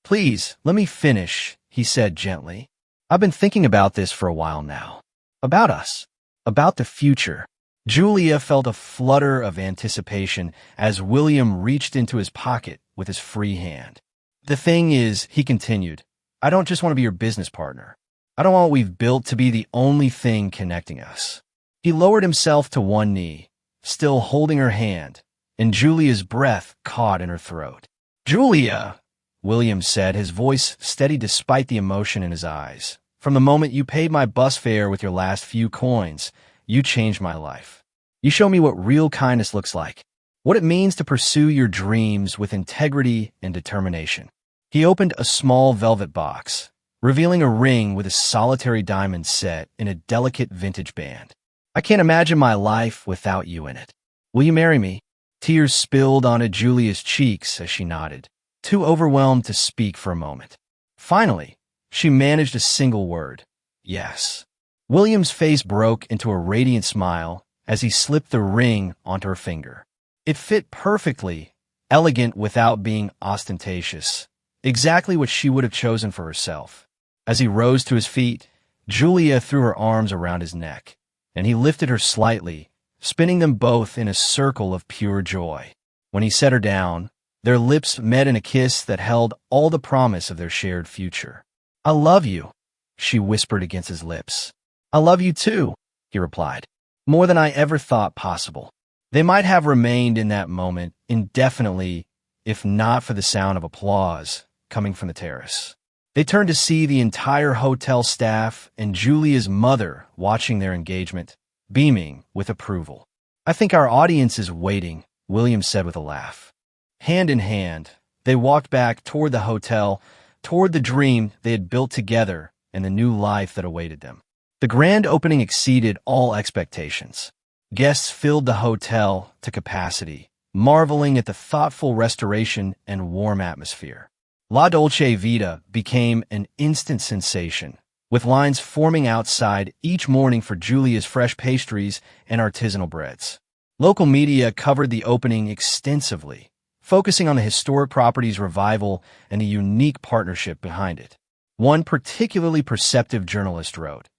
please, let me finish, he said gently. I've been thinking about this for a while now. About us. About the future. Julia felt a flutter of anticipation as William reached into his pocket with his free hand. The thing is, he continued, I don't just want to be your business partner. I don't want what we've built to be the only thing connecting us. He lowered himself to one knee, still holding her hand, and Julia's breath caught in her throat. Julia, William said, his voice steady despite the emotion in his eyes. From the moment you paid my bus fare with your last few coins, you changed my life. You show me what real kindness looks like, what it means to pursue your dreams with integrity and determination. He opened a small velvet box, revealing a ring with a solitary diamond set in a delicate vintage band. I can't imagine my life without you in it. Will you marry me? Tears spilled onto Julia's cheeks as she nodded, too overwhelmed to speak for a moment. Finally, she managed a single word. Yes. William's face broke into a radiant smile as he slipped the ring onto her finger. It fit perfectly, elegant without being ostentatious, exactly what she would have chosen for herself. As he rose to his feet, Julia threw her arms around his neck, and he lifted her slightly, spinning them both in a circle of pure joy. When he set her down, their lips met in a kiss that held all the promise of their shared future. I love you, she whispered against his lips. I love you too, he replied, more than I ever thought possible. They might have remained in that moment indefinitely, if not for the sound of applause coming from the terrace. They turned to see the entire hotel staff and Julia's mother watching their engagement, beaming with approval. I think our audience is waiting, William said with a laugh. Hand in hand, they walked back toward the hotel, toward the dream they had built together and the new life that awaited them. The grand opening exceeded all expectations. Guests filled the hotel to capacity, marveling at the thoughtful restoration and warm atmosphere. La Dolce Vita became an instant sensation, with lines forming outside each morning for Julia's fresh pastries and artisanal breads. Local media covered the opening extensively, focusing on the historic property's revival and the unique partnership behind it. One particularly perceptive journalist wrote,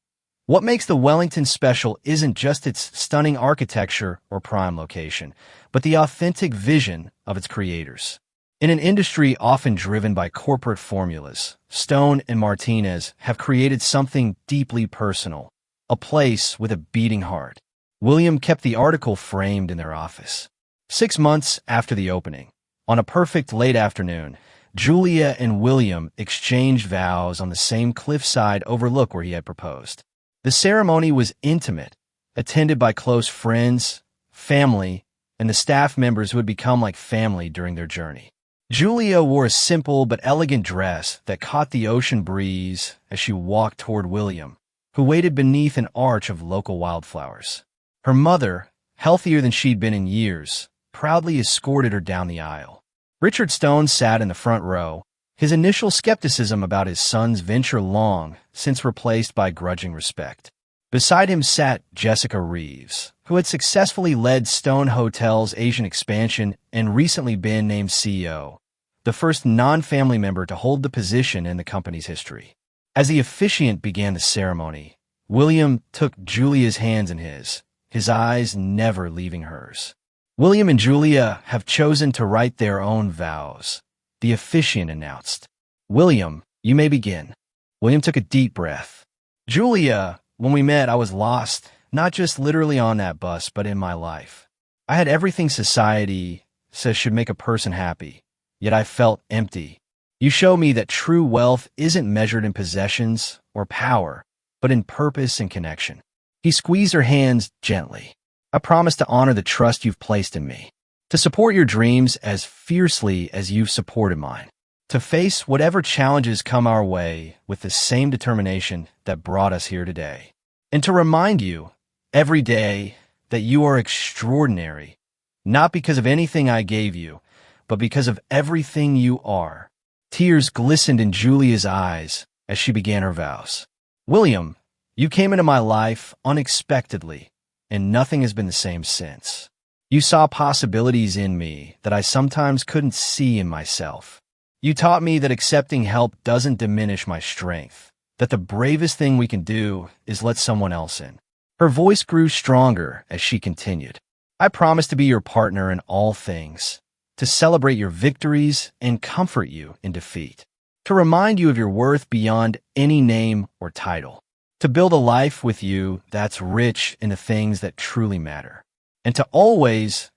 "What makes the Wellington special isn't just its stunning architecture or prime location, but the authentic vision of its creators." In an industry often driven by corporate formulas, Stone and Martinez have created something deeply personal, a place with a beating heart. William kept the article framed in their office. 6 months after the opening, on a perfect late afternoon, Julia and William exchanged vows on the same cliffside overlook where he had proposed. The ceremony was intimate, attended by close friends, family, and the staff members who had become like family during their journey. Julia wore a simple but elegant dress that caught the ocean breeze as she walked toward William, who waited beneath an arch of local wildflowers. Her mother, healthier than she'd been in years, proudly escorted her down the aisle. Richard Stone sat in the front row, his initial skepticism about his son's venture long since replaced by grudging respect. Beside him sat Jessica Reeves, who had successfully led Stone Hotel's Asian expansion and recently been named CEO, the first non-family member to hold the position in the company's history. As the officiant began the ceremony, William took Julia's hands in his eyes never leaving hers. William and Julia have chosen to write their own vows, the officiant announced. William, you may begin. William took a deep breath. Julia, when we met, I was lost, not just literally on that bus, but in my life. I had everything society says should make a person happy, yet I felt empty. You show me that true wealth isn't measured in possessions or power, but in purpose and connection. He squeezed her hands gently. I promise to honor the trust you've placed in me, to support your dreams as fiercely as you've supported mine, to face whatever challenges come our way with the same determination that brought us here today, and to remind you every day that you are extraordinary, not because of anything I gave you, but because of everything you are. Tears glistened in Julia's eyes as she began her vows. William, you came into my life unexpectedly, and nothing has been the same since. You saw possibilities in me that I sometimes couldn't see in myself. You taught me that accepting help doesn't diminish my strength, that the bravest thing we can do is let someone else in. Her voice grew stronger as she continued. I promise to be your partner in all things, to celebrate your victories and comfort you in defeat, to remind you of your worth beyond any name or title, to build a life with you that's rich in the things that truly matter, and to always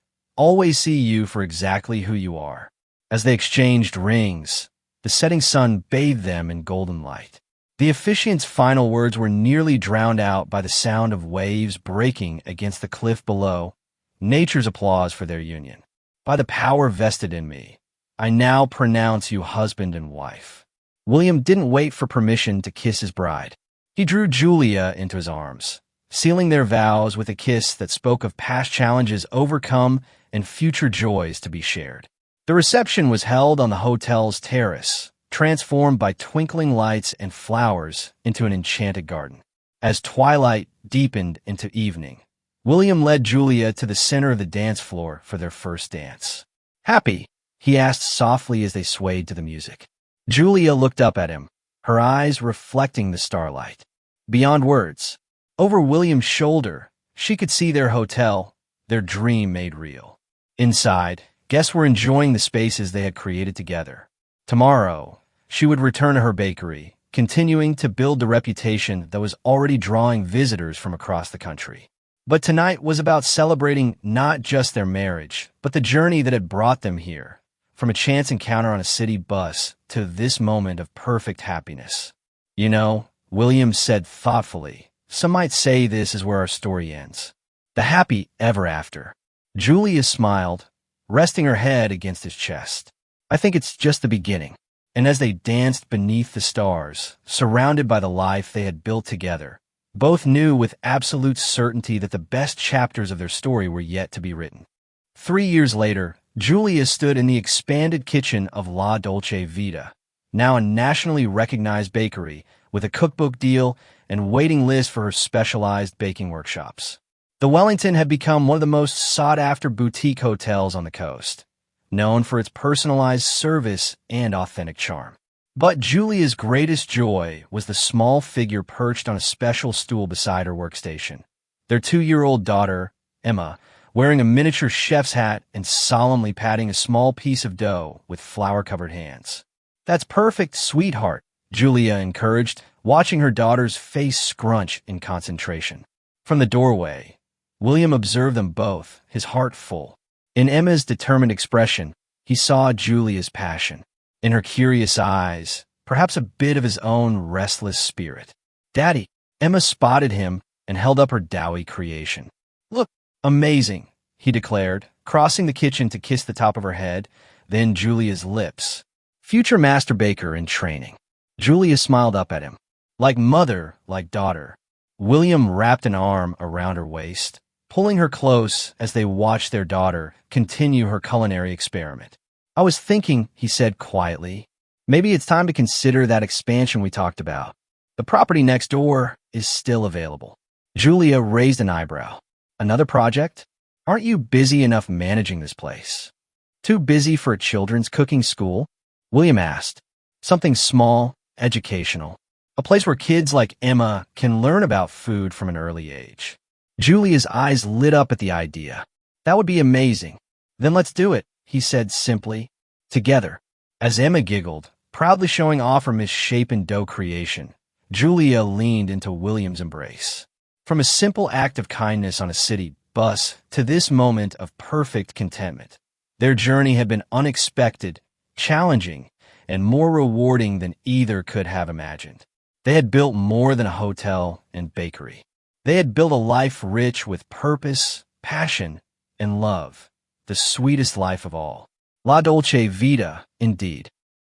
see you for exactly who you are. As they exchanged rings, the setting sun bathed them in golden light. The officiant's final words were nearly drowned out by the sound of waves breaking against the cliff below, nature's applause for their union. By the power vested in me, I now pronounce you husband and wife. William didn't wait for permission to kiss his bride. He drew Julia into his arms, sealing their vows with a kiss that spoke of past challenges overcome and future joys to be shared. The reception was held on the hotel's terrace, transformed by twinkling lights and flowers into an enchanted garden. As twilight deepened into evening, William led Julia to the center of the dance floor for their first dance. Happy? He asked softly as they swayed to the music. Julia looked up at him, her eyes reflecting the starlight. Beyond words, over William's shoulder, she could see their hotel, their dream made real. Inside, guests were enjoying the spaces they had created together. Tomorrow, she would return to her bakery, continuing to build the reputation that was already drawing visitors from across the country. But tonight was about celebrating not just their marriage, but the journey that had brought them here, from a chance encounter on a city bus to this moment of perfect happiness. You know, William said thoughtfully, some might say this is where our story ends. The happy ever after. Julia smiled, resting her head against his chest. I think it's just the beginning. And as they danced beneath the stars, surrounded by the life they had built together, both knew with absolute certainty that the best chapters of their story were yet to be written. 3 years later, Julia stood in the expanded kitchen of La Dolce Vita, now a nationally recognized bakery with a cookbook deal and waiting list for her specialized baking workshops. The Wellington had become one of the most sought-after boutique hotels on the coast, known for its personalized service and authentic charm. But Julia's greatest joy was the small figure perched on a special stool beside her workstation. Their 2-year-old daughter, Emma, wearing a miniature chef's hat and solemnly patting a small piece of dough with flour-covered hands. That's perfect, sweetheart, Julia encouraged, watching her daughter's face scrunch in concentration. From the doorway, William observed them both, his heart full. In Emma's determined expression, he saw Julia's passion. In her curious eyes, perhaps a bit of his own restless spirit. Daddy, Emma spotted him and held up her doughy creation. Look, amazing, he declared, crossing the kitchen to kiss the top of her head, then Julia's lips. Future master baker in training. Julia smiled up at him. Like mother, like daughter. William wrapped an arm around her waist, pulling her close as they watched their daughter continue her culinary experiment. I was thinking, he said quietly, maybe it's time to consider that expansion we talked about. The property next door is still available. Julia raised an eyebrow. Another project? Aren't you busy enough managing this place? Too busy for a children's cooking school? William asked. Something small, educational. A place where kids like Emma can learn about food from an early age. Julia's eyes lit up at the idea. That would be amazing. Then let's do it, he said simply. Together. As Emma giggled, proudly showing off her misshapen dough creation, Julia leaned into William's embrace. From a simple act of kindness on a city bus to this moment of perfect contentment, their journey had been unexpected, challenging, and more rewarding than either could have imagined. They had built more than a hotel and bakery. They had built a life rich with purpose, passion, and love, the sweetest life of all. La Dolce Vita, indeed.